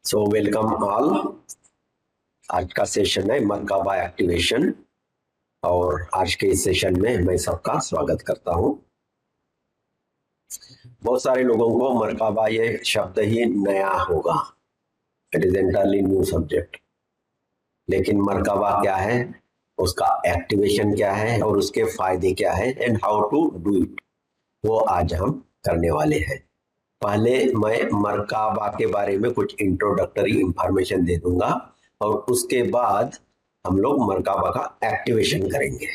So welcome all. आज का session है मरकाबा एक्टिवेशन और आज के इस सेशन में मैं सबका स्वागत करता हूं। बहुत सारे लोगों को मरकाबा ये शब्द ही नया होगा, it is entirely new subject. लेकिन मरकाबा क्या है, उसका एक्टिवेशन क्या है और उसके फायदे क्या है and how to do it, वो आज हम करने वाले हैं। पहले मैं मरकाबा के बारे में कुछ इंट्रोडक्टरी इंफॉर्मेशन दे दूंगा और उसके बाद हम लोग मरकाबा का एक्टिवेशन करेंगे।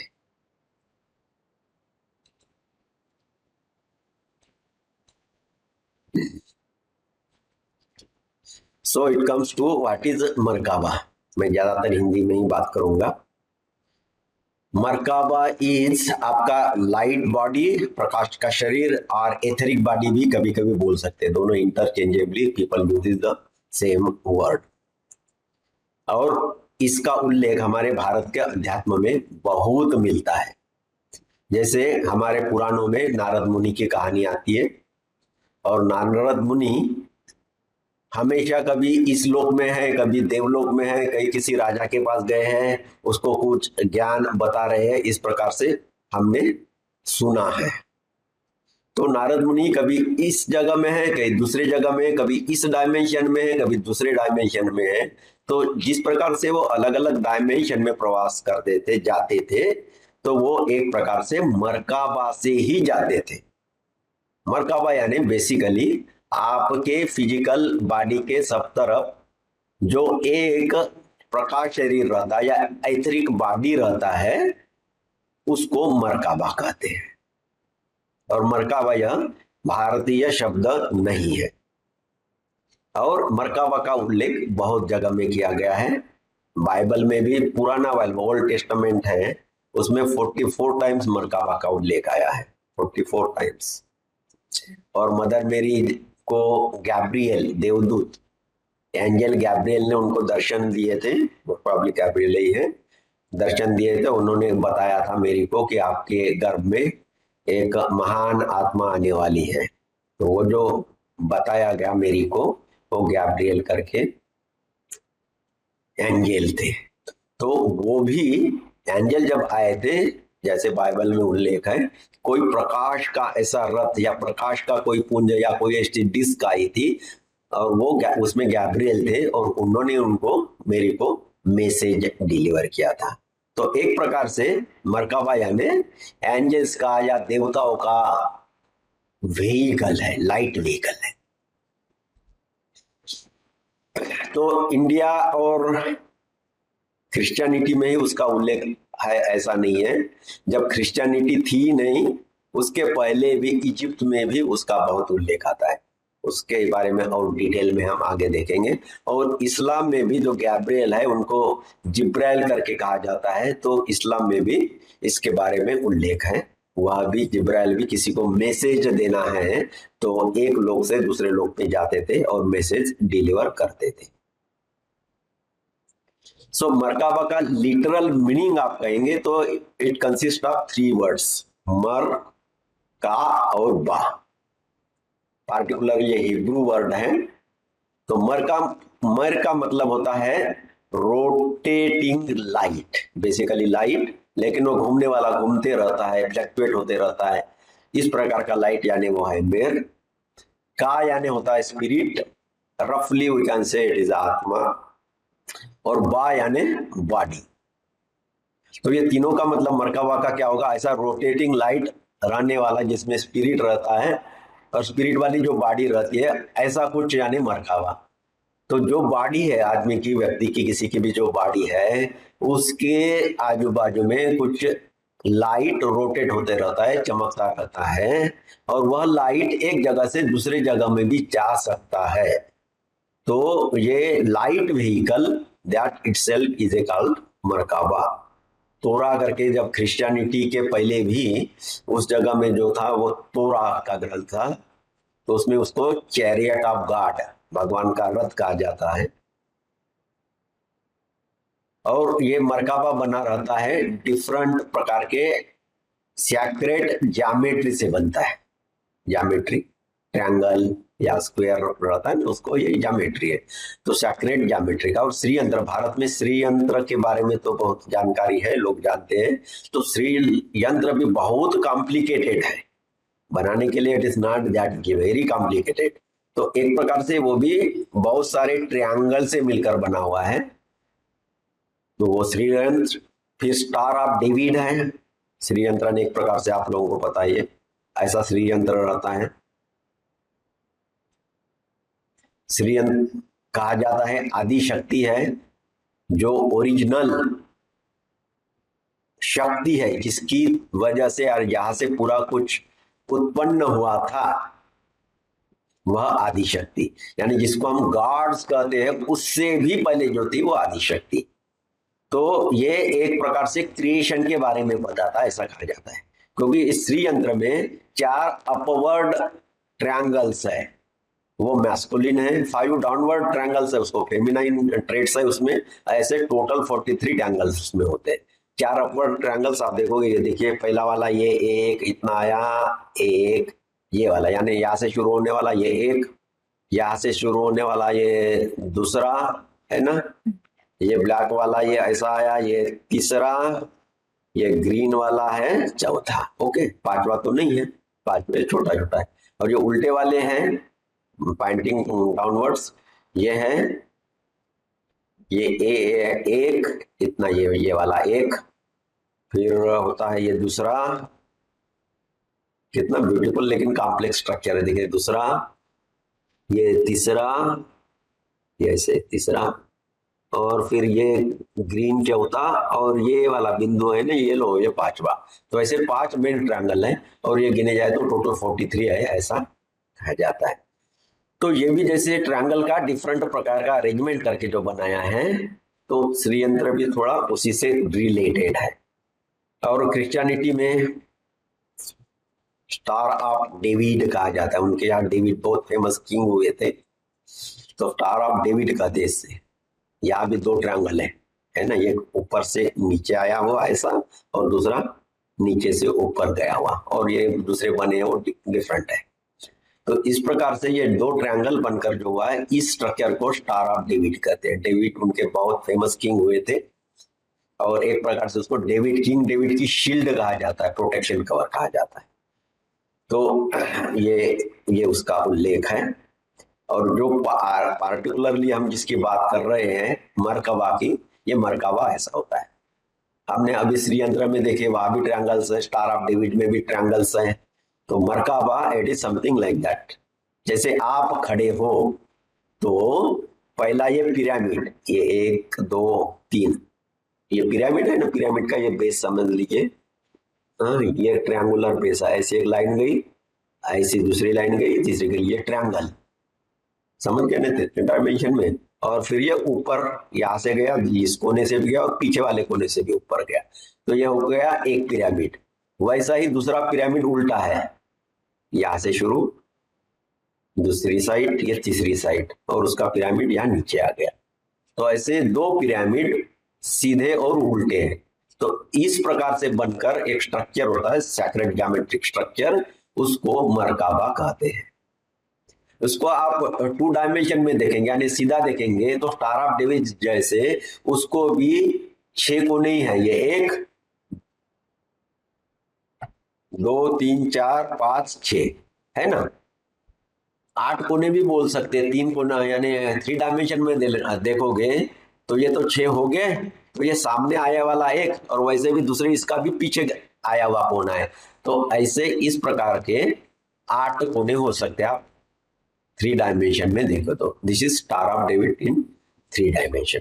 So it comes to what is merkaba. मैं ज्यादातर हिंदी में ही बात करूंगा। मरकाबा इज आपका लाइट बॉडी, प्रकाश का शरीर, और एथरिक बॉडी भी कभी कभी बोल सकते हैं, दोनों interchangeably people use the same word. और इसका उल्लेख हमारे भारत के अध्यात्म में बहुत मिलता है। जैसे हमारे पुराणों में नारद मुनि की कहानी आती है और नारद मुनि हमेशा कभी इस लोक में है, कभी देवलोक में है, कहीं किसी राजा के पास गए हैं, उसको कुछ ज्ञान बता रहे हैं, इस प्रकार से हमने सुना है। तो नारद मुनि कभी इस जगह में है, कहीं दूसरे जगह में है, कभी इस डायमेंशन में है, कभी दूसरे डायमेंशन में है। तो जिस प्रकार से वो अलग अलग डायमेंशन में प्रवास करते थे, जाते थे, तो वो एक प्रकार से मरकाबा से ही जाते थे। मरकाबा यानी बेसिकली आपके फिजिकल बॉडी के सब तरफ जो एक प्रकाश शरीर रहता है या एथरिक बॉडी रहता है, उसको मरकाबा कहते हैं। और मरकाबा यह भारतीय शब्द नहीं है। और मरकाबा का उल्लेख बहुत जगह में किया गया है। बाइबल में भी, पुराना बाइबल ओल्ड टेस्टामेंट है, उसमें 44 टाइम्स मरकाबा का उल्लेख आया है, 44 टाइम्स। और मदर मेरी को गैब्रियल देवदूत, एंजल गैब्रियल ने उनको दर्शन दिए थे, प्रॉब्ली गैब्रियल ही है, दर्शन दिए थे। उन्होंने बताया था मेरी को कि आपके गर्भ में एक महान आत्मा आने वाली है। तो वो जो बताया गया मेरी को, वो गैब्रियल करके एंजल थे। तो वो भी एंजल जब आए थे, जैसे बाइबल में उल्लेख है, कोई प्रकाश का ऐसा रथ या प्रकाश का कोई पुंज या कोई ऐसी डिस्क आई थी और वो उसमें गैब्रियल थे और उन्होंने उनको मेरी को मैसेज डिलीवर किया था। तो एक प्रकार से मरकाबा यानी एंजल्स का या देवताओं का व्हीकल है, लाइट व्हीकल है। तो इंडिया और क्रिश्चियनिटी में ही उसका उल्लेख है, ऐसा नहीं है। जब क्रिश्चियनिटी थी नहीं, उसके पहले भी इजिप्ट में भी उसका बहुत उल्लेख आता है। उसके बारे में और डिटेल में हम आगे देखेंगे। और इस्लाम में भी जो गैब्रियल है, उनको जिब्राइल करके कहा जाता है। तो इस्लाम में भी इसके बारे में उल्लेख है। वह भी जिब्राइल भी किसी को मैसेज देना है तो एक लोग से दूसरे लोग पे जाते थे और मैसेज डिलीवर करते थे। सो मरकाबा का लिटरल मीनिंग आप कहेंगे तो इट कंसिस्ट ऑफ 3 वर्ड्स, मर, का और बा। पार्टिकुलर ये हिब्रू वर्ड है। तो मर का मतलब होता है रोटेटिंग लाइट, बेसिकली लाइट, लेकिन वो घूमने वाला, घूमते रहता है, फ्लक्चुएट होते रहता है, इस प्रकार का लाइट यानी वो है मेर। का यानी होता है स्पिरिट, रफली we can say it is आत्मा। और बा यानी बॉडी। तो ये तीनों का मतलब मरकाबा का क्या होगा, ऐसा रोटेटिंग लाइट रहने वाला जिसमें स्पिरिट रहता है और स्पिरिट वाली जो बॉडी रहती है, ऐसा कुछ यानी मरकाबा। तो जो बॉडी है आदमी की, व्यक्ति की, किसी की भी जो बॉडी है, उसके आजू बाजू में कुछ लाइट रोटेट होते रहता है, चमकता रहता है, और वह लाइट एक जगह से दूसरे जगह में भी जा सकता है। तो ये light vehicle that itself is a called merkaba. तोरा करके, जब क्रिश्चियनिटी के पहले भी उस जगह में जो था वो तोरा का ग्रंथ था, तो उसमें उसको चैरियट ऑफ गॉड, भगवान का रथ कहा जाता है। और ये मरकाबा बना रहता है डिफरेंट प्रकार के सैक्रेड ज्योमेट्री से बनता है। ज्योमेट्री ट्रायंगल या स्क्वायर रहता है ना, उसको ये ज्योमेट्री है। तो सैक्रेड ज्योमेट्री का। और श्री यंत्र, भारत में श्री यंत्र के बारे में तो बहुत जानकारी है, लोग जानते हैं। तो श्री यंत्र भी बहुत कॉम्प्लिकेटेड है बनाने के लिए, it is not that very complicated. तो एक प्रकार से वो भी बहुत सारे ट्रायंगल से मिलकर बना हुआ है, तो वो श्री यंत्र। फिर स्टार ऑफ डेविड है श्री यंत्र, एक प्रकार से आप लोगों को पता ही है, ऐसा श्री यंत्र रहता है। श्री यंत्र कहा जाता है आदि शक्ति है, जो ओरिजिनल शक्ति है जिसकी वजह से और यहां से पूरा कुछ उत्पन्न हुआ था, वह आदि शक्ति, यानी जिसको हम गॉड्स कहते हैं, उससे भी पहले जो थी वो आदि शक्ति। तो ये एक प्रकार से क्रिएशन के बारे में बताता है, ऐसा कहा जाता है। क्योंकि इस श्री यंत्र में 4 अपवर्ड ट्रायंगल्स है, वो मैस्कुलिन है, 5 डाउनवर्ड ट्रायंगल्स है, उसको फेमिनाइन ट्रेट्स है उसमें। ऐसे टोटल 43 ट्रायंगल्स उसमें होते हैं। 4 अपवर्ड ट्रायंगल्स आप देखोगे, ये देखिए पहला वाला ये एक इतना आया, एक ये वाला, यानी यहाँ से शुरू होने वाला ये एक, यहाँ से शुरू होने वाला ये दूसरा है ना, ये ब्लैक वाला ये ऐसा आया, ये तीसरा, ये ग्रीन वाला है चौथा। ओके, पांचवा तो नहीं है, पांचवे छोटा छोटा है। और ये उल्टे वाले हैं पॉइंटिंग डाउनवर्ड्स, ये है ये एक इतना, ये वाला एक, फिर होता है ये दूसरा, कितना ब्यूटीफुल लेकिन कॉम्प्लेक्स स्ट्रक्चर है, देखिए दूसरा, ये तीसरा, ये ऐसे तीसरा, और फिर ये ग्रीन चौथा, और ये वाला बिंदु है ना ये लो, ये पांचवा। तो ऐसे 5 मेन ट्रायंगल है, और ये गिने जाए तो टोटल 43 है, ऐसा कहा जाता है। तो ये भी जैसे ट्रायंगल का डिफरेंट प्रकार का अरेंजमेंट करके जो बनाया है, तो श्री यंत्र भी थोड़ा उसी से रिलेटेड है। और क्रिश्चियनिटी में स्टार ऑफ डेविड कहा जाता है, उनके यहाँ डेविड बहुत फेमस किंग हुए थे, तो स्टार ऑफ डेविड का देश से। यहाँ भी 2 ट्रायंगल है ना, ये ऊपर से नीचे आया हुआ ऐसा, और दूसरा नीचे से ऊपर गया हुआ, और ये दूसरे बने हैं वो डिफरेंट है। तो इस प्रकार से ये 2 ट्रायंगल बनकर जो हुआ है, इस स्ट्रक्चर को स्टार ऑफ डेविड कहते हैं। डेविड उनके बहुत फेमस किंग हुए थे, और एक प्रकार से उसको डेविड किंग डेविड की शील्ड कहा जाता है, प्रोटेक्शन कवर कहा जाता है। तो ये उसका उल्लेख है। और जो पार्टिकुलरली हम जिसकी बात कर रहे हैं मरकबा की, ये मरकबा ऐसा होता है। हमने अभी श्री यंत्र में देखे, वहां भी ट्रायंगल्स है, स्टार ऑफ डेविड में भी ट्रायंगल्स हैं। तो merkaba it is something like that. जैसे आप खड़े हो तो पहला ये पिरामिड, ये 1 2 3, ये पिरामिड है ना, पिरामिड का ये बेस समझ लीजिए। हाँ, ये ट्रायंगुलर बेस है, ऐसी एक लाइन गई, ऐसी दूसरी लाइन गई, तीसरी गई, ये ट्रायंगल समझ गए ना डायमेंशन में। और फिर ये ऊपर यहाँ से गया, इस कोने से भी गया, और पीछे वाले कोने से भी ऊपर गया, तो ये हो गया एक पिरामिड। वैसा ही दूसरा पिरामिड उल्टा है, यहाँ से शुरू, दूसरी साइड, ये तीसरी साइड, और उसका पिरामिड यहाँ नीचे आ गया। तो ऐसे 2 पिरामिड सीधे और उल्टे हैं। तो इस प्रकार से बनकर एक स्ट्रक्चर होता है, सैक्रेड ज्योमेट्रिक स्ट्रक्चर, उसको मरकाबा कहते हैं। उसको आप 2 डायमेंशन में देखेंगे, यानी सीधा देखेंगे तो स्टार ऑफ डेविड जैसे उसको भी 6 कोने ही है, ये 1 2 3 4 5 6 है ना, 8 कोने भी बोल सकते हैं, 3 कोना, यानी 3 डायमेंशन में देखोगे तो ये तो 6 हो गए। तो ये सामने आया वाला 1, और वैसे भी दूसरे इसका भी पीछे आया हुआ कोना है। तो ऐसे इस प्रकार के 8 कोने हो सकते हैं आप 3 डायमेंशन में देखो तो। This is star of David in 3 dimension.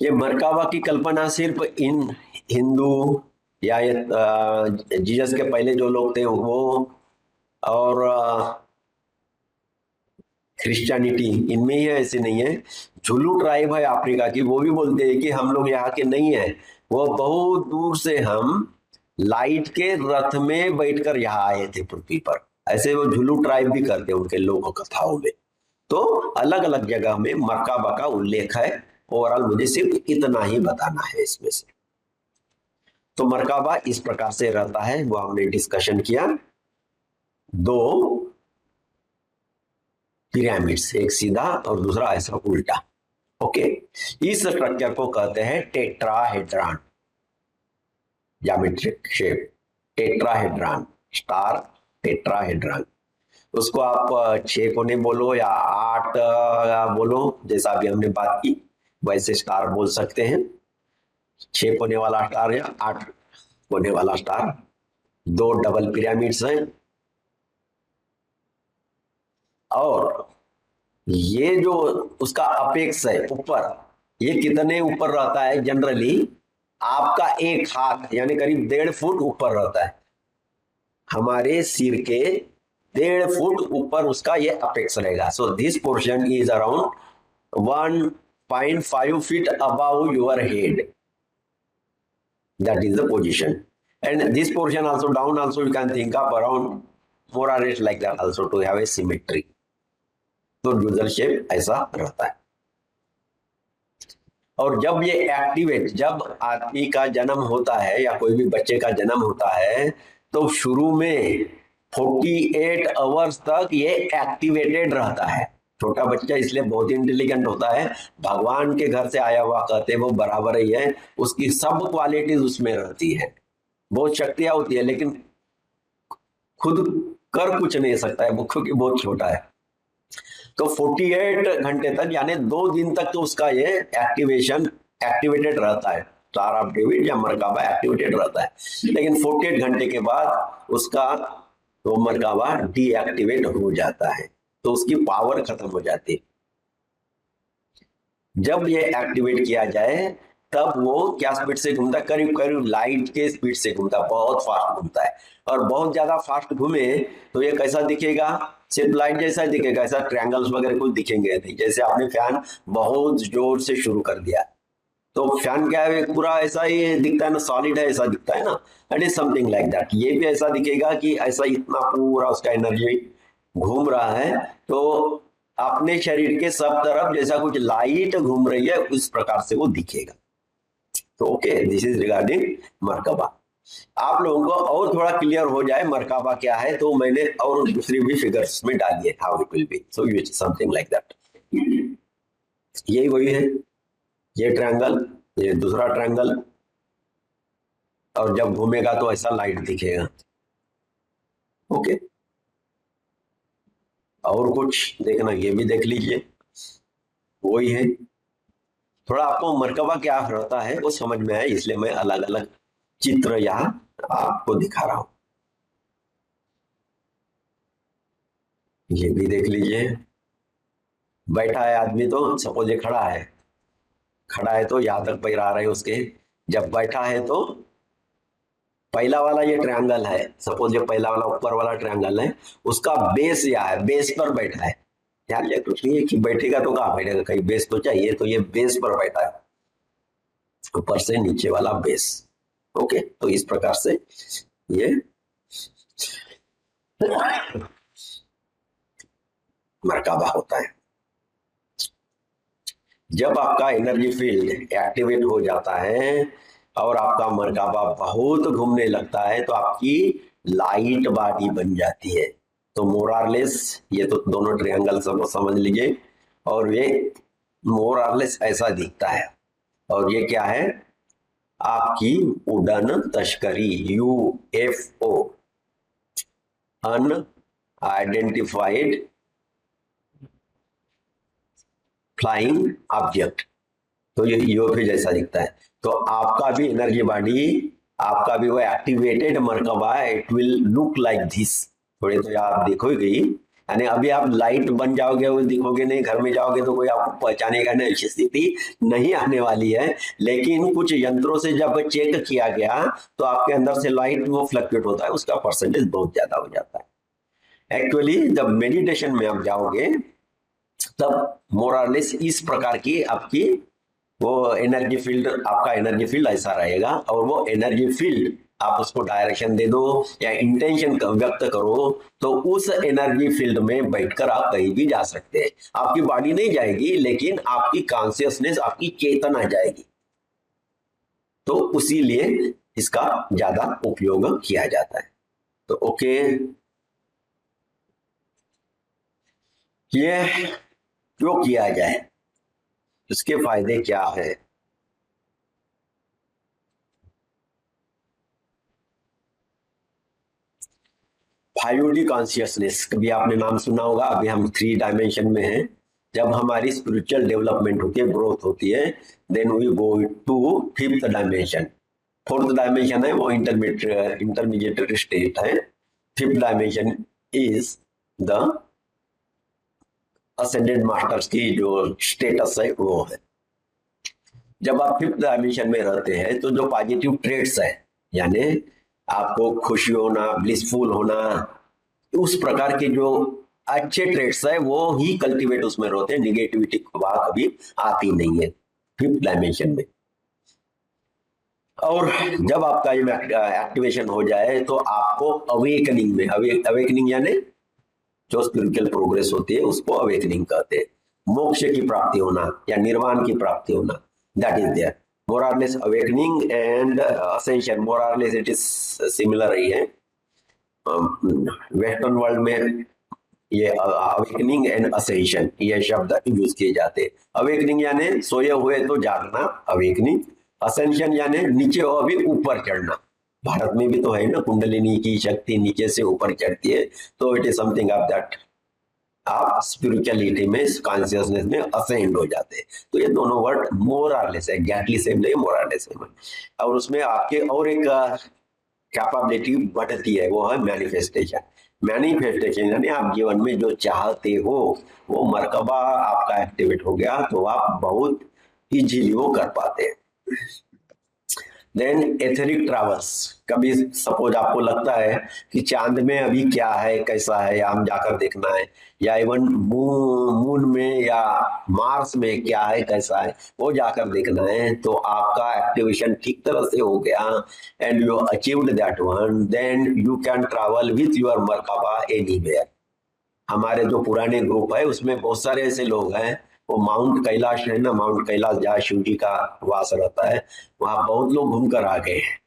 ये मरकाबा की कल्पना सिर्फ इन हिंदू या ये जीसस के पहले जो लोग थे वो, और क्रिश्चियनिटी, इनमें ही है, ऐसे नहीं है। झुलू ट्राइब है अफ्रीका की, वो भी बोलते हैं कि हम लोग यहाँ के नहीं है, वो बहुत दूर से हम लाइट के रथ में बैठकर यहाँ आए थे पृथ्वी पर। ऐसे वो झुलू ट्राइब भी करते हैं उनके लोक कथाओं में। तो अलग अलग जगह में मरकाबा का उल्लेख है। ओवरऑल मुझे सिर्फ इतना ही बताना है इसमें से। तो मरकाबा इस प्रकार से रहता है, वो हमने डिस्कशन किया। दो पिरामिड्स, एक सीधा और दूसरा ऐसा उल्टा। ओके, इस स्ट्रक्चर को कहते हैं tetrahedron, geometric shape tetrahedron, star tetrahedron. उसको आप 6 कोने बोलो या 8 बोलो, जैसा अभी हमने बात की वैसे स्टार बोल सकते हैं। 6 कोने वाला स्टार या 8 कोने वाला स्टार। 2 डबल पिरामिड्स हैं, और ये जो उसका अपेक्स है ऊपर, ये कितने ऊपर रहता है जनरली? आपका एक हाथ यानी करीब 1.5 फुट ऊपर रहता है, हमारे सिर के 1.5 फुट ऊपर उसका ये अपेक्स रहेगा। So this portion is around 1.5 feet above your head. That is the position. And this portion also down also you can think of around more or less like that also to have a symmetry. तो user shape ऐसा रहता है। और जब ये activate, जब आदमी का जन्म होता है या कोई भी बच्चे का जन्म होता है, तो शुरू में 48 आवर्स तक ये एक्टिवेटेड रहता है। छोटा बच्चा इसलिए बहुत इंटेलिजेंट होता है, भगवान के घर से आया हुआ कहते हैं, वो बराबर ही है, उसकी सब क्वालिटीज उसमें रहती है, बहुत शक्तियां होती है, लेकिन खुद कर कुछ नहीं सकता है वो, क्योंकि बहुत छोटा है। तो 48 घंटे तक यानी 2 दिन तक तो उसका ये एक्टिवेटेड रहता है, स्टार ऑफ डेविड या मरकाबा एक्टिवेटेड रहता है। लेकिन 48 घंटे के बाद उसका वो मरकाबा डीएक्टिवेट हो जाता है, तो उसकी पावर खत्म हो जाती है। जब ये एक्टिवेट किया जाए तब वो क्या स्पीड से घूमता है? करीब करीब लाइट के स्पीड से घूमता है, बहुत फास्ट घूमता है। और बहुत ज्यादा फास्ट घूमे तो ये कैसा दिखेगा? सिर्फ लाइट जैसा दिखेगा, ऐसा ट्रायंगल्स वगैरह कुछ दिखेंगे नहीं। जैसे आपने फैन बहुत जोर से शुरू कर दिया तो फैन क्या है, पूरा ऐसा ही दिखता है ना, सॉलिड है ऐसा दिखता है ना, it is something like that. ये भी ऐसा दिखेगा कि ऐसा इतना पूरा उसका एनर्जी घूम रहा है, तो अपने शरीर के सब तरफ जैसा कुछ लाइट घूम रही है उस प्रकार से वो दिखेगा। तो ओके, दिस इज रिगार्डिंग मरकाबा। आप लोगों को और थोड़ा क्लियर हो जाए मरकाबा क्या है, तो मैंने और दूसरी भी फिगर्स में डाली है, how it will be, so you something like that. यही वही है, ये ट्रायंगल, ये दूसरा ट्रायंगल, और जब घूमेगा तो ऐसा लाइट दिखेगा। ओके, और कुछ देखना, ये भी देख लीजिए, वही है। थोड़ा आपको मरकबा क्या रहता है वो समझ में आए, इसलिए मैं अलग अलग चित्र यहाँ आपको दिखा रहा हूं। ये भी देख लीजिए, बैठा है आदमी, तो सपोज ये खड़ा है तो यहां तक पैर आ रहे हैं उसके। जब बैठा है तो पहला वाला ये ट्रायंगल है, सपोज ये पहला वाला ऊपर वाला ट्रायंगल है, उसका बेस यहाँ है, बेस पर बैठा है। ध्यान लिया कुछ नहीं है कि बैठेगा तो कहाँ बैठेगा, कहीं बेस तो चाहिए, तो ये बेस पर बैठा है, ऊपर से नीचे वाला बेस। ओके, तो इस प्रकार से ये मरकाबा होता है। जब आपका एनर्जी फील्ड एक्टिवेट हो जाता है और आपका मरकाबा बहुत घूमने लगता है, तो आपकी लाइट बॉडी बन जाती है। तो मोरारलेस, ये तो दोनों ट्रायंगल सब समझ लीजिए, और ये मोरारलेस ऐसा दिखता है। और ये क्या है? आपकी उड़न तस्करी, UFO, अनआइडेंटिफाइड फ्लाइंग ऑब्जेक्ट। तो ये UFO जैसा दिखता है। तो आपका भी एनर्जी बॉडी, आपका भी वो activated merkaba, it will look like this. थोड़े तो आप देखोगे, यानी अभी आप लाइट बन जाओगे, वो दिखोगे नहीं, घर में जाओगे तो कोई आपको पहचानेगा नहीं, ऐसी स्थिति नहीं आने वाली है। लेकिन कुछ यंत्रों से जब चेक किया गया तो आपके अंदर से लाइट वो फ्लक्चुएट होता है, उसका परसेंटेज बहुत ज्यादा हो जाता है। एक्चुअली जब मेडिटेशन में आप जाओगे तब मोर और लेस इस प्रकार की आपकी वो एनर्जी फील्ड, आपका एनर्जी फील्ड ऐसा रहेगा। और वो एनर्जी फील्ड आप उसको डायरेक्शन दे दो या इंटेंशन व्यक्त करो, तो उस एनर्जी फील्ड में बैठकर आप कहीं भी जा सकते हैं। आपकी बॉडी नहीं जाएगी, लेकिन आपकी कॉन्शियसनेस, आपकी चेतना जाएगी। तो उसी लिए इसका ज्यादा उपयोग किया जाता है। तो ओके, ये क्यों किया जाए, इसके फायदे क्या है? 5D कॉन्शियसनेस, कभी आपने नाम सुना होगा। अभी हम 3 डायमेंशन में हैं। जब हमारी स्पिरिचुअल डेवलपमेंट होती है, ग्रोथ होती है, then we go to 5th dimension. 4th dimension है वो इंटरमीडिएट स्टेट है। 5th dimension is the ascendant masters की जो स्टेटस है वो है। जब आप 5th डायमेंशन में रहते हैं तो जो पॉजिटिव ट्रेट्स है, यानी आपको खुशी होना, ब्लिसफुल होना, उस प्रकार के जो अच्छे ट्रेट्स है वो ही कल्टीवेट उसमें रहते हैं। निगेटिविटी वहां कभी आती नहीं है 5th डायमेंशन में। और जब आपका ये एक्टिवेशन हो जाए तो आपको अवेकनिंग में, अवेकनिंग यानी जो स्पिरिचुअल प्रोग्रेस होती है उसको अवेकनिंग कहते हैं। मोक्ष की प्राप्ति होना या निर्वाण की प्राप्ति होना, that is there. more or less awakening and ascension, more or less it is similar ही है। वेस्टर्न वर्ल्ड में ये अवेकनिंग एंड असेंशन ये शब्द यूज किए जाते हैं। अवेकनिंग यानी सोए हुए तो जागना, अवेकनिंग। असेंशन यानी नीचे और भी ऊपर चढ़ना। भारत में भी तो है ना, कुंडलिनी की शक्ति नीचे से ऊपर चढ़ती है, तो it is something of that. आप स्पिरिचुअलिटी में, कॉन्शियसनेस में असेंड हो जाते हैं। तो ये दोनों वर्ड मोर और लेस एग्जैक्टली सेम नहीं, मोर और लेस सेम है। और उसमें आपके और एक कैपेबिलिटी बढ़ती है, वो है मैनिफेस्टेशन। मैनिफेस्टेशन यानी आप जीवन में जो चाहते हो वो मर्तबा आपका एक्टिवेट हो गया तो आप बहुत इजीली वो कर पाते हैं। देन एथेरिक ट्रैवल्स, कभी सपोज आपको लगता है कि चांद में अभी क्या है, कैसा है, या हम जाकर देखना है, या इवन मून में या मार्स में क्या है, कैसा है, वो जाकर देखना है, तो आपका एक्टिवेशन ठीक तरह से हो गया and you achieved that one, then you can travel with your merkaba anywhere. हमारे जो पुराने ग्रुप है उसमें बहुत सारे ऐसे लोग हैं, वो माउंट कैलाश है ना, माउंट कैलाश जहाँ शिव जी का वास रहता है, वहां बहुत लोग घूमकर आ गए हैं।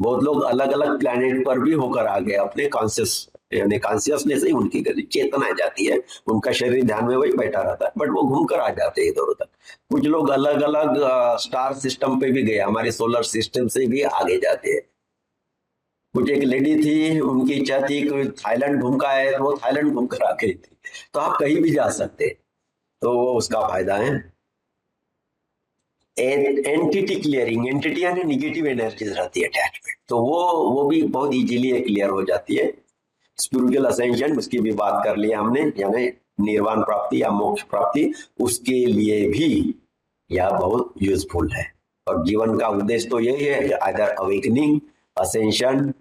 बहुत लोग अलग अलग प्लैनेट पर भी होकर आ गए, अपने कॉन्शियस यानी कॉन्शियसनेस ही उनकी चेतना जाती है, उनका शरीर ध्यान में वही बैठा रहता है, बट वो घूमकर आ जाते हैं इधर उधर। कुछ लोग अलग अलग स्टार सिस्टम पे भी गए, हमारे सोलर सिस्टम से भी आगे जाते हैं। कुछ एक लेडी थी, उनकी इच्छा थी कि थाईलैंड घूम का है, तो वो थाईलैंड घूमकर आ गई थी। तो आप कहीं भी जा सकते हैं, तो वो उसका फायदा है। एंटिटी क्लियरिंग, एंटिटी यानी निगेटिव एनर्जीज रहती है अटैचमेंट, तो वो भी बहुत इजीली क्लियर हो जाती है। स्पिरिचुअल असेंशन, उसकी भी बात कर लिया हमने, यानी निर्वाण प्राप्ति या मोक्ष प्राप्ति, उसके लिए भी यह बहुत यूजफुल है। और जीवन का उद्देश्य तो यही है, आइदर अवेकनिंग, असेंशन,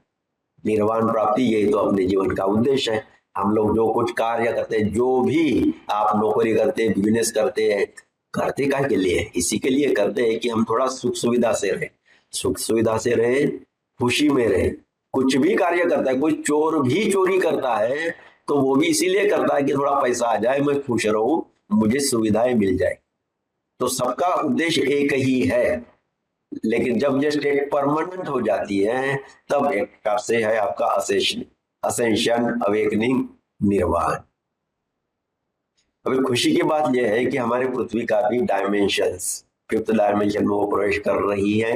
निर्वाण प्राप्ति, यही तो अपने जीवन का उद्देश्य है। हम लोग जो कुछ कार्य करते हैं, जो भी आप नौकरी करते हैं, बिजनेस करते हैं, करते काहे के लिए? इसी के लिए करते हैं कि हम थोड़ा सुख सुविधा से रहें, सुख सुविधा से रहें, खुशी में रहें। कुछ भी कार्य करता है, कोई चोर भी चोरी करता है तो वो भी इसीलिए करता है कि थोड़ा पैसा आ जाए, मैं खुश रहूं, मुझे सुविधाएं मिल जाए। तो सबका उद्देश्य एक ही है। लेकिन जब ये स्टेट परमानेंट हो जाती है तब एक प्रकार से है आपका असेंशन, अवेकनिंग, निर्वाण। अभी खुशी की बात यह है कि हमारे पृथ्वी का भी डायमेंशंस 5th डायमेंशन में वो प्रवेश कर रही है।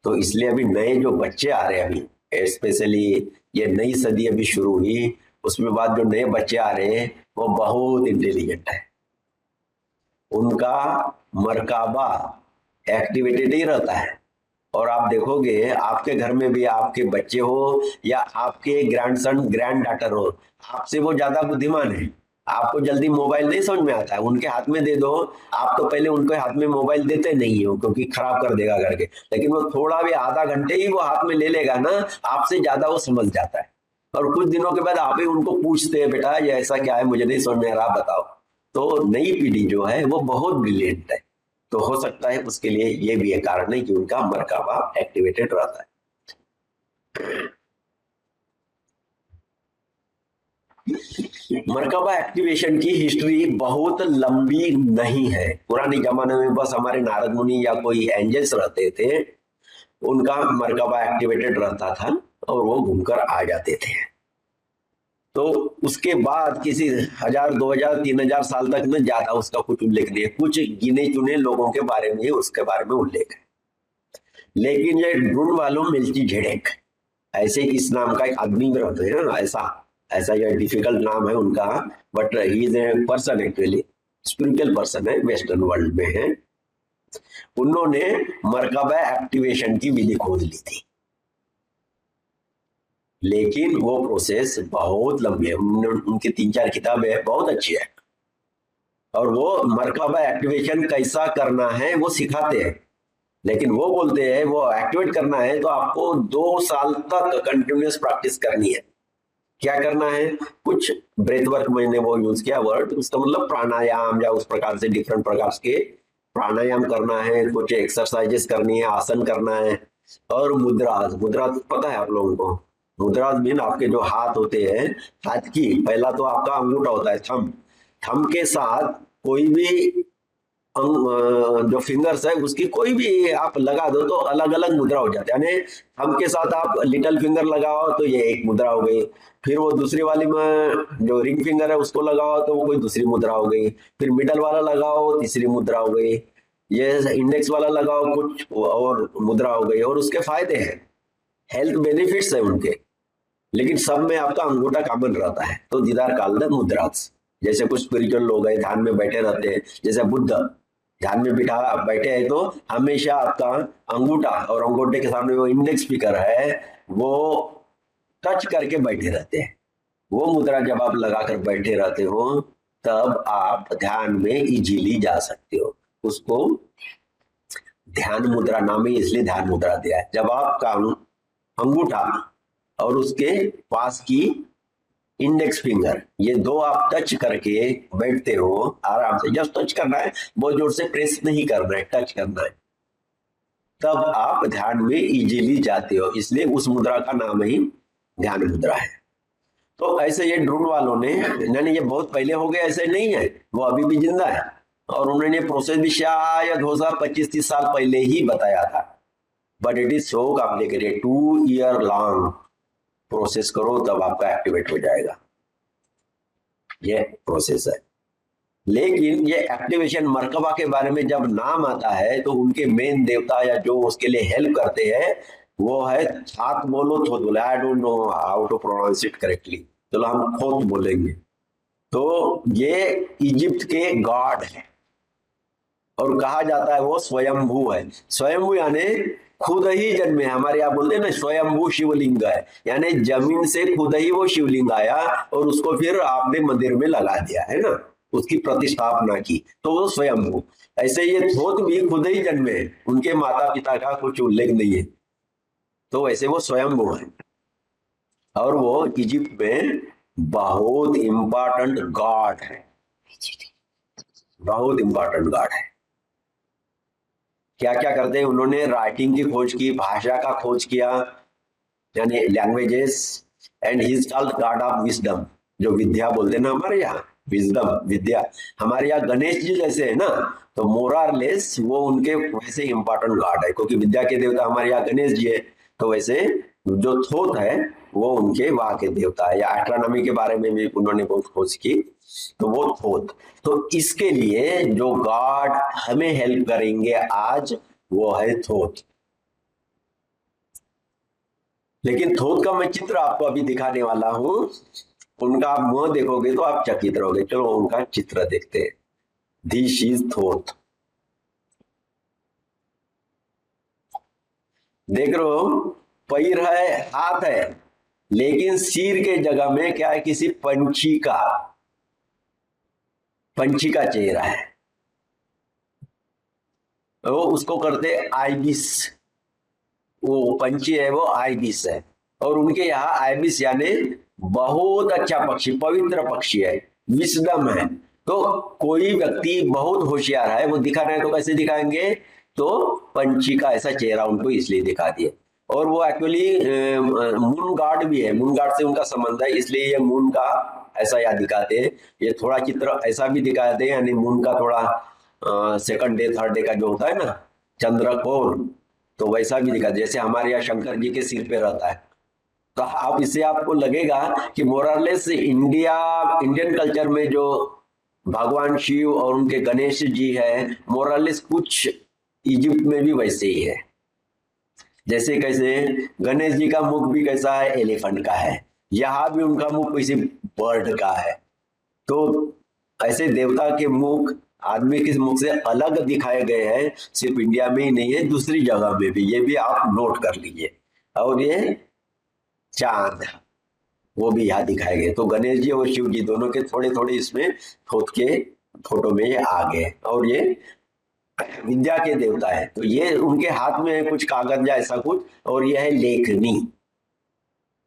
तो इसलिए अभी नए जो बच्चे आ रहे हैं, अभी स्पेशली ये नई सदी अभी शुरू हुई, उसमें बाद जो नए बच्चे आ रहे हैं वो बहुत इंटेलिजेंट है। उनका मर्काबा एक्टिवेटेड ही रहता है। और आप देखोगे आपके घर में भी आपके बच्चे हो या आपके ग्रैंडसन ग्रैंड डॉटर हो, आपसे वो ज्यादा बुद्धिमान है। आपको जल्दी मोबाइल नहीं समझ में आता है, उनके हाथ में दे दो, आप तो पहले उनके हाथ में मोबाइल देते नहीं हो क्योंकि खराब कर देगा करके, लेकिन वो थोड़ा भी आधा घंटे ही वो हाथ में ले लेगा ना, आपसे ज्यादा वो समझ जाता है। और कुछ दिनों के बाद आप ही उनको पूछते हैं, बेटा ये ऐसा क्या है, मुझे नहीं समझ में आ रहा, बताओ। तो नई पीढ़ी जो है वो बहुत ब्रिलियंट है। तो हो सकता है उसके लिए ये भी एक कारण है कि उनका मर्काबा एक्टिवेटेड रहता है। मर्काबा एक्टिवेशन की हिस्ट्री बहुत लंबी नहीं है। पुराने जमाने में बस हमारे नारद मुनि या कोई एंजल्स रहते थे, उनका मरकबा एक्टिवेटेड रहता था और वो घूमकर आ जाते थे। तो उसके बाद किसी 1000, 2000, 3000 साल तक न ज्यादा उसका कुछ उल्लेख नहीं है। कुछ गिने चुने लोगों के बारे में उसके बारे में उल्लेख है। लेकिन ये ढूंढ वालों मेल्कीजेडेक, ऐसे इस नाम का एक आदमी में रहते हैं ना, ऐसा ऐसा यह डिफिकल्ट नाम है उनका, but he is a person, actually spiritual person है, वेस्टर्न वर्ल्ड में है। उन्होंने मरकबा एक्टिवेशन की विधि खोज ली थी, लेकिन वो प्रोसेस बहुत लंबी है। उनकी 3-4 किताबें है, बहुत अच्छी है, और वो मरकबा एक्टिवेशन कैसा करना है वो सिखाते हैं। लेकिन वो बोलते हैं वो एक्टिवेट करना है तो आपको 2 साल तक कंटिन्यूस प्रैक्टिस करनी है। क्या करना है? कुछ ब्रेथ वर्क, मैंने वो यूज किया वर्ड, उसका मतलब प्राणायाम या उस प्रकार से डिफरेंट प्रकार के प्राणायाम करना है, कुछ एक्सरसाइजेस करनी है, आसन करना है, और मुद्रास। मुद्रास पता है आप लोगों को? मुद्रास मीन आपके जो हाथ होते हैं, हाथ की पहला तो आपका अंगूठा होता है, थंब। थंब के साथ कोई भी जो फिंगर्स है उसकी कोई भी आप लगा दो तो अलग अलग मुद्रा हो जाती है। यानी थंब के साथ आप लिटिल फिंगर लगाओ तो ये एक मुद्रा हो गई, फिर वो दूसरी वाली में जो रिंग फिंगर है उसको लगाओ तो वो कोई दूसरी मुद्रा हो गई, फिर मिडल वाला लगाओ तीसरी मुद्रा हो गई, ये इंडेक्स वाला लगाओ कुछ और मुद्रा हो गई। और उसके फायदे हैं, हेल्थ बेनिफिट्स है उनके, लेकिन सब में आपका अंगूठा कॉमन रहता है। तो दीदार काल मुद्रास, जैसे कुछ स्पिरिचुअल लोग हैं ध्यान में बैठे रहते हैं, जैसे बुद्ध ध्यान में बिठा बैठे हैं तो हमेशा आपका अंगूठा और अंगूठे के सामने वो इंडेक्स फिंगर है वो टच करके बैठे रहते हैं। वो मुद्रा जब आप लगाकर बैठे रहते हो तब आप ध्यान में इजीली जा सकते हो। उसको ध्यान मुद्रा नाम ही इसलिए ध्यान मुद्रा दिया है। जब आपका अंगूठा और उसके पास की इंडेक्स फिंगर, ये दो आप टच करके बैठते हो आराम से, जस्ट टच करना है, बहुत जोर से प्रेस नहीं करना है, टच करना है, तब आप ध्यान में इजीली जाते हो। इसलिए उस मुद्रा का नाम ही ध्यान मुद्रा है। तो ऐसे ये ड्रोन वालों ने, यानी ये बहुत पहले हो गया ऐसे नहीं है, वो अभी भी जिंदा है, और उन्होंने प्रोसेस भी शायद 2025-30 साल पहले ही बताया था। But it is so complicated, 2 year long process करो तब आपका एक्टिवेट हो जाएगा, ये प्रोसेस है। लेकिन ये एक्टिवेशन मरकबा के बारे में जब नाम आता है तो उनके मेन देवता या जो उसके लिए हेल्प करते हैं वो है थात बोलो, थोत बोले, I don't know how to pronounce it correctly, चलो हम थोत बोलेंगे। तो ये इजिप्ट के गॉड है और कहा जाता है वो स्वयंभू है। स्वयंभू यानी खुद ही जन्मे, हमारे यहाँ बोलते हैं ना स्वयंभू शिवलिंग है, यानी जमीन से खुद ही वो शिवलिंग आया और उसको फिर आपने मंदिर में लगा दिया है ना, उसकी प्रतिष्ठापना की, तो वो स्वयंभू। ऐसे ये थोत भी खुद ही जन्मे, उनके माता पिता का कुछ उल्लेख नहीं है, तो वैसे वो स्वयंभू है। और वो इजिप्ट में बहुत इंपॉर्टेंट गॉड है, बहुत इंपॉर्टेंट गॉड है। क्या क्या करते हैं उन्होंने? राइटिंग की खोज की, भाषा का खोज किया, यानी languages, and he is called God of wisdom, जो विद्या बोलते हैं ना हमारे यहाँ, विजडम विद्या। हमारे यहाँ गणेश जी जैसे है ना, तो मोरारलेस वो उनके वैसे इंपॉर्टेंट गॉड है, क्योंकि विद्या के देवता हमारे यहाँ गणेश जी है, तो वैसे जो थोथ है वो उनके वहां के देवता है। या एस्ट्रोनॉमी के बारे में भी उन्होंने बहुत खोज की, तो वो थोथ। तो इसके लिए जो गॉड हमें हेल्प करेंगे आज वो है थोथ। लेकिन थोथ का मैं चित्र आपको अभी दिखाने वाला हूं, उनका आप मुंह देखोगे तो आप चकित रहोगे। चलो उनका चित्र देखते हैं। दिस इज थोथ, देख रहे हो, पैर है, हाथ है, लेकिन सिर के जगह में क्या है? किसी पंछी का चेहरा है। तो उसको करते आइबिस, वो पंछी है वो आइबिस है, और उनके यहाँ आइबिस यानी बहुत अच्छा पक्षी, पवित्र पक्षी है, विस्डम है। तो कोई व्यक्ति बहुत होशियार है, वो दिखा रहे हैं तो कैसे दिखाएंगे? तो पंछी का ऐसा चेहरा उनको इसलिए दिखा दिए। और वो एक्चुअली मून गॉड भी है, मून गॉड से उनका संबंध है, इसलिए ये मून का ऐसा याद दिखाते हैं। ये थोड़ा चित्र ऐसा भी दिखाते हैं, यानी मून का थोड़ा सेकंड डे थर्ड डे का जो होता है ना चंद्रकोण, तो वैसा भी दिखा, जैसे हमारे यहाँ शंकर जी के सिर पे रहता है। तो आप इससे आपको लगेगा कि मोरलेस इंडियन कल्चर में जो भगवान शिव और उनके गणेश जी है, मोरलेस कुछ इजिप्ट में भी वैसे ही है। जैसे कैसे गणेश जी का मुख भी कैसा है, एलिफेंट का है, यहाँ भी उनका मुख किसी बर्ड का है। तो ऐसे देवता के मुख आदमी के मुख से अलग दिखाए गए हैं, सिर्फ इंडिया में ही नहीं है, दूसरी जगह में भी, ये भी आप नोट कर लीजिए। और ये चांद वो भी यहाँ दिखाए गए। तो गणेश जी और शिव जी दोनों के थोड़े थोड़े इसमें खोद के फोटो में ये आ गए। और ये विद्या के देवता है, तो ये उनके हाथ में है कुछ कागज या ऐसा कुछ, और यह है लेखनी।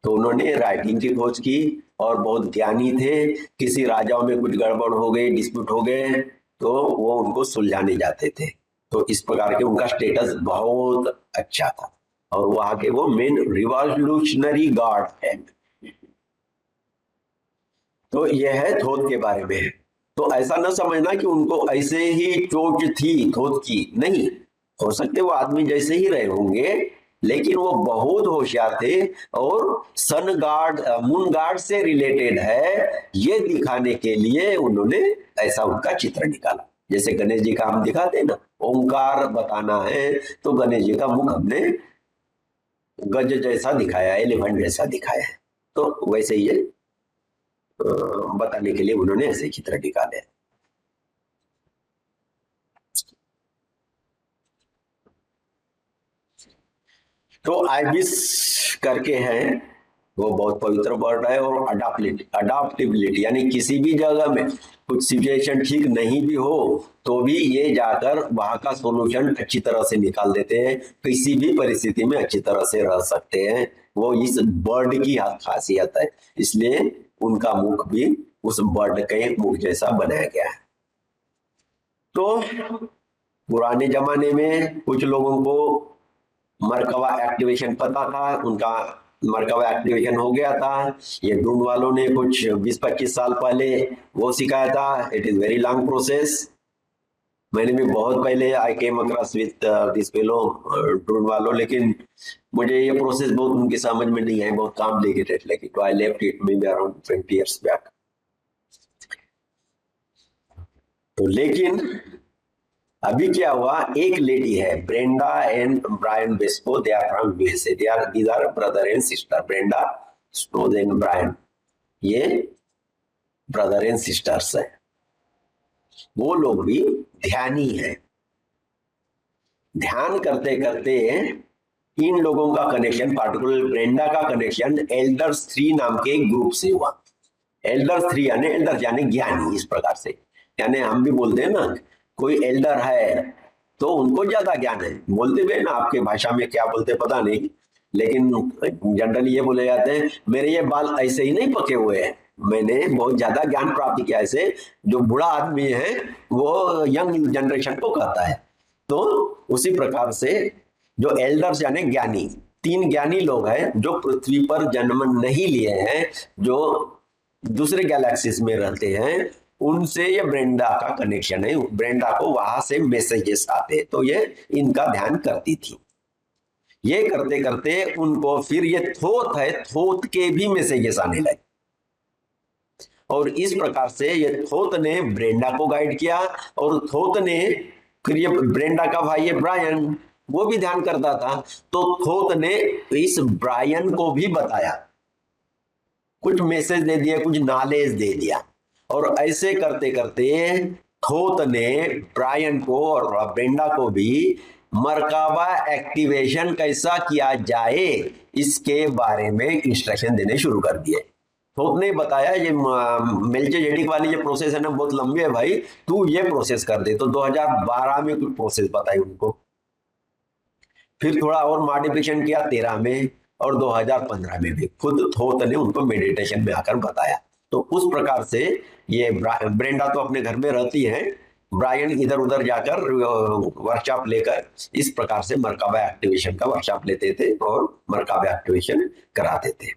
तो उन्होंने राइटिंग की खोज की और बहुत ज्ञानी थे। किसी राजाओं में कुछ गड़बड़ हो गई, डिस्प्यूट हो गए, तो वो उनको सुलझाने जाते थे। तो इस प्रकार के उनका स्टेटस बहुत अच्छा था, और वहां के वो मेन रिवॉल्यूशनरी गार्ड है। तो यह है थोथ के बारे में। तो ऐसा न समझना कि उनको ऐसे ही चोट थी थोथ की, नहीं, हो सकते वो आदमी जैसे ही रहे होंगे, लेकिन वो बहुत होशियार थे और सन गार्ड मून गार्ड से रिलेटेड है, ये दिखाने के लिए उन्होंने ऐसा उनका चित्र निकाला। जैसे गणेश जी का हम दिखाते हैं ना, ओंकार बताना है, तो गणेश जी का मुख हमने गज जैसा दिखाया है, एलिफेंट जैसा दिखाया है। तो वैसे ही बताने के लिए उन्होंने ऐसे चित्र निकाले। तो आइबिस करके है, वो बहुत पवित्र वर्ड है। और अडाप्टिबिलिटी यानी किसी भी जगह में कुछ सिचुएशन ठीक नहीं भी हो तो भी ये जाकर वहां का सॉल्यूशन अच्छी तरह से निकाल देते हैं, किसी भी परिस्थिति में अच्छी तरह से रह सकते हैं। वो इस बर्ड की खासियत है, इसलिए उनका मुख भी उस बर्ड के मुख जैसा बनाया गया है। तो पुराने जमाने में कुछ लोगों को मरकबा एक्टिवेशन पता था, उनका मरकबा एक्टिवेशन हो गया था। ये ड्रोन वालों ने कुछ 20-25 साल पहले वो सिखाया था। It is very long process. मैंने भी बहुत पहले I came across with this fellow drone वालों, लेकिन मुझे ये प्रोसेस बहुत उनकी समझ में नहीं आई, बहुत कॉम्प्लिकेटेड लगी, तो I left it may be around 20 years back. तो लेकिन अभी क्या हुआ, एक लेडी है Brenda and Brian Besko, they are from USA, these are brother and sister, Brenda Snows and Brian, ये ब्रदर एंड सिस्टर्स है। वो लोग भी ध्यानी है। ध्यान करते करते इन लोगों का कनेक्शन, पार्टिकुलर ब्रेंडा का कनेक्शन एल्डर्स 3 नाम के एक ग्रुप से हुआ। एल्डर्स 3 यानी एल्डर्स यानी ज्ञानी, इस प्रकार से। यानी हम भी बोलते हैं ना, कोई एल्डर है तो उनको ज्यादा ज्ञान है, बोलते भी है ना, आपके भाषा में क्या बोलते पता नहीं, लेकिन जनरली ये बोले जाते हैं मेरे ये बाल ऐसे ही नहीं पके हुए हैं, मैंने बहुत ज्यादा ज्ञान प्राप्त किया। ऐसे जो बूढ़ा आदमी है वो यंग जनरेशन को कहता है। तो उसी प्रकार से जो एल्डर्स यानी ज्ञानी, 3 ज्ञानी लोग हैं जो पृथ्वी पर जन्म नहीं लिए हैं, जो दूसरे गैलेक्सीज में रहते हैं, उनसे ये ब्रेंडा का कनेक्शन है। ब्रेंडा को वहां से मैसेजेस आते, तो ये इनका ध्यान करती थी। ये करते करते उनको फिर ये थोथ है, थोथ के भी मैसेजेस आने लगे, और इस प्रकार से ये थोथ ने ब्रेंडा को गाइड किया, और थोथ ने फिर ये ब्रेंडा का भाई ये ब्रायन वो भी ध्यान करता था, तो थोथ ने इस ब्रायन को भी बताया, कुछ मैसेज दे दिया, कुछ नॉलेज दे दिया। और ऐसे करते करते थोथ ने ब्रायन को और ब्रेंडा को भी मरकाबा एक्टिवेशन कैसा किया जाए इसके बारे में इंस्ट्रक्शन देने शुरू कर दिए। थोथ ने बताया ये मेल्चिजेडिक वाली जो प्रोसेस है ना बहुत लंबी है भाई, तू ये प्रोसेस कर दे। तो 2012 में कुछ प्रोसेस बताई उनको, फिर थोड़ा और मॉडिफिकेशन किया 13 में, और 2015 में भी खुद थोथ ने उनको मेडिटेशन में आकर बताया। तो उस प्रकार से ये ब्रेंडा तो अपने घर में रहती है, ब्रायन इधर उधर जाकर वर्कशॉप लेकर इस प्रकार से मरकाबा एक्टिवेशन का वर्कशॉप लेते थे और मरकाबा एक्टिवेशन कराते थे।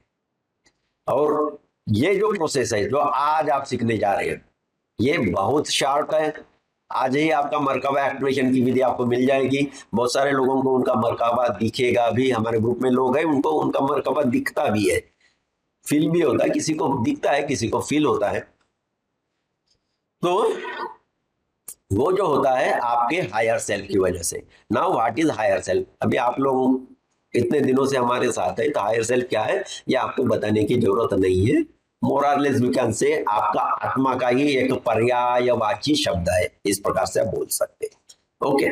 और ये जो प्रोसेस है जो आज आप सीखने जा रहे हैं, ये बहुत शार्ट है, आज ही आपका मरकबा एक्टिवेशन की विधि आपको मिल जाएगी। बहुत सारे लोगों को उनका मरकबा दिखेगा भी, हमारे ग्रुप में लोग हैं उनको उनका मरकबा दिखता भी है, फील भी होता है, किसी को दिखता है किसी को फील होता है। तो वो जो होता है आपके हायर सेल्फ की वजह से। Now what is higher self? अभी आप लोग इतने दिनों से हमारे साथ है, तो हायर सेल्फ क्या है ये आपको बताने की जरूरत नहीं है। मोर और लेस वी कैन से आपका आत्मा का ही एक पर्यायवाची शब्द है, इस प्रकार से आप बोल सकते हैं। ओके,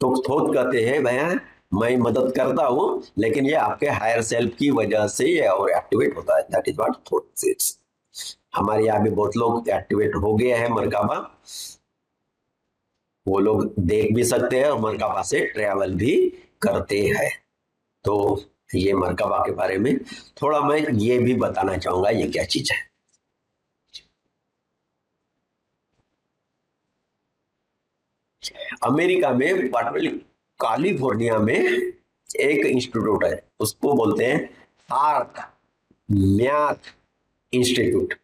तो थोथ कहते हैं भैया मैं मदद करता हूं, लेकिन ये आपके हायर सेल्फ की वजह से ये और एक्टिवेट होता है। That is what थोथ says. हमारे यहाँ भी बहुत लोग एक्टिवेट हो गए हैं मरकाबा, वो लोग देख भी सकते हैं और मरकाबा से ट्रेवल भी करते हैं। तो ये मरकाबा के बारे में थोड़ा मैं ये भी बताना चाहूंगा ये क्या चीज है। अमेरिका में कैलिफोर्निया में एक इंस्टीट्यूट है, उसको बोलते हैं हार्ट मैथ इंस्टीट्यूट।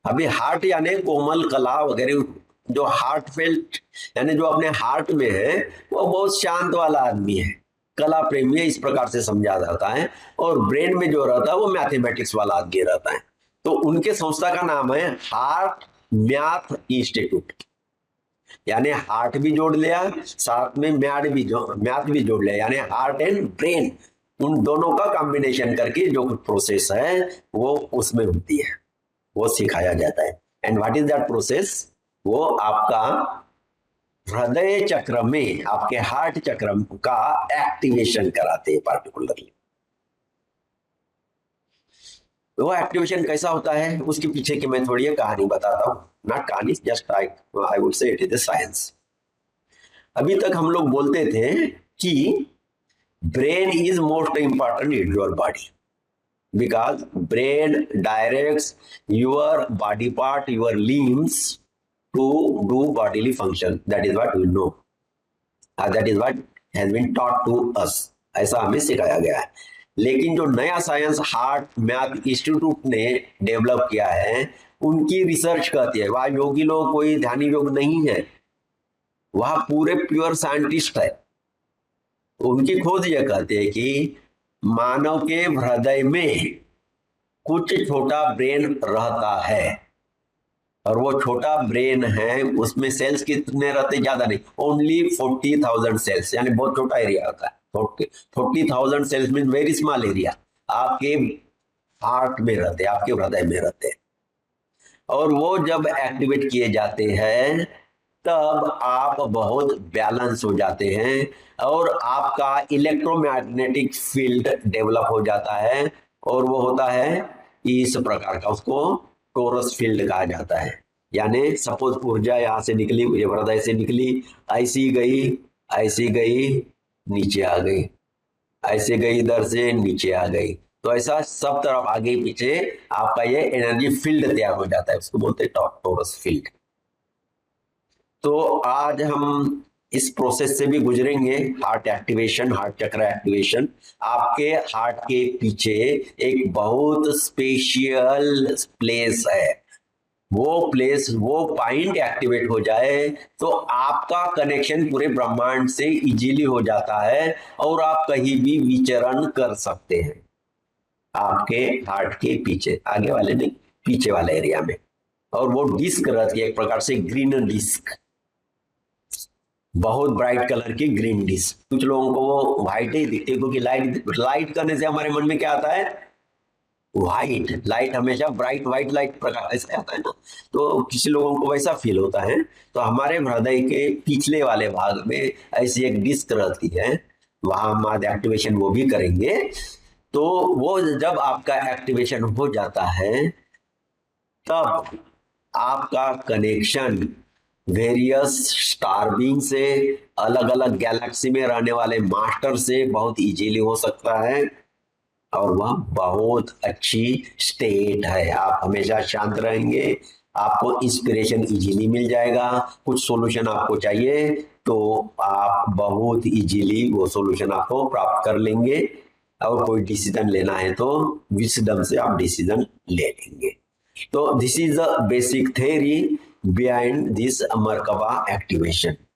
अभी हार्ट यानी कोमल कला वगैरह, जो हार्ट फेल्ट यानी जो अपने हार्ट में है वो बहुत शांत वाला आदमी है, कला प्रेमी है, इस प्रकार से समझा जाता है। और ब्रेन में जो रहता है वो मैथमेटिक्स वाला आदमी रहता है। तो उनके संस्था का नाम है हार्ट मैथ इंस्टीट्यूट, यानी हार्ट भी जोड़ लिया साथ में मैथ भी जोड़ लिया, यानी हार्ट एंड ब्रेन उन दोनों का कॉम्बिनेशन करके जो प्रोसेस है वो उसमें होती है, वो सिखाया जाता है। And what is that process? वो आपका हृदय चक्र में, आपके हार्ट चक्र का एक्टिवेशन कराते हैं पार्टिकुलरली। वो एक्टिवेशन कैसा होता है उसके पीछे की मैं थोड़ी कहानी बताता हूँ। नॉट कहानी, just I would say it is the science. अभी तक हम लोग बोलते थे कि brain is most important in your body, because brain directs your body part, your limbs to do bodily function. That is what we know. That is what has been taught to us. ऐसा हमें सिखाया गया है। लेकिन जो नया science heart math institute ने develop किया है, उनकी रिसर्च कहती है, वह योगी लोग कोई ध्यानी योग नहीं है, वह पूरे प्योर साइंटिस्ट है। उनकी खोज यह कहती है कि मानव के हृदय में कुछ छोटा ब्रेन रहता है, और वो छोटा ब्रेन है उसमें सेल्स कितने रहते? ज्यादा नहीं, ओनली 40,000 सेल्स, यानी बहुत छोटा एरिया होता है। 40,000 cells mean very small area आपके हार्ट में रहते, आपके हृदय में रहते। और वो जब एक्टिवेट किए जाते हैं तब आप बहुत बैलेंस हो जाते हैं, और आपका इलेक्ट्रोमैग्नेटिक फील्ड डेवलप हो जाता है, और वो होता है इस प्रकार का, उसको टोरस फील्ड कहा जाता है। यानी सपोज ऊर्जा यहाँ से निकली, हृदय से निकली, ऐसी गई नीचे आ गई, ऐसे गई इधर से नीचे आ गई, तो ऐसा सब तरफ आगे पीछे आपका ये एनर्जी फील्ड तैयार हो जाता है, उसको बोलते हैं टोरस फील्ड। तो आज हम इस प्रोसेस से भी गुजरेंगे, हार्ट एक्टिवेशन, हार्ट चक्र एक्टिवेशन। आपके हार्ट के पीछे एक बहुत स्पेशल प्लेस है, वो प्लेस, वो पॉइंट एक्टिवेट हो जाए तो आपका कनेक्शन पूरे ब्रह्मांड से इजीली हो जाता है, और आप कहीं भी विचरण कर सकते हैं आपके हार्ट के पीछे, आगे वाले नहीं, पीछे वाले एरिया में। और वो डिस्क रहती है एक प्रकार से ग्रीन डिस्क, बहुत ब्राइट कलर की ग्रीन डिस्क। कुछ लोगों को वो व्हाइट ही दिखती है, क्योंकि लाइट करने से हमारे मन में क्या आता है? व्हाइट लाइट, हमेशा ब्राइट व्हाइट लाइट प्रकार ऐसा आता है ना, तो किसी लोगों को वैसा फील होता है। तो हमारे हृदय के पिछले वाले भाग में ऐसी एक डिस्क रहती है, वहां हम आज एक्टिवेशन वो भी करेंगे। तो वो जब आपका एक्टिवेशन हो जाता है तब आपका कनेक्शन वेरियस स्टार बीइंग से, अलग अलग गैलेक्सी में रहने वाले मास्टर से बहुत इजीली हो सकता है, और वह बहुत अच्छी स्टेट है। आप हमेशा शांत रहेंगे, आपको इंस्पिरेशन इजीली मिल जाएगा। कुछ सॉल्यूशन आपको चाहिए तो आप बहुत इजीली वो सॉल्यूशन आपको प्राप्त कर लेंगे, और कोई डिसीजन लेना है तो विजडम से आप डिसीजन ले लेंगे। तो this is the basic theory behind this Merkaba activation.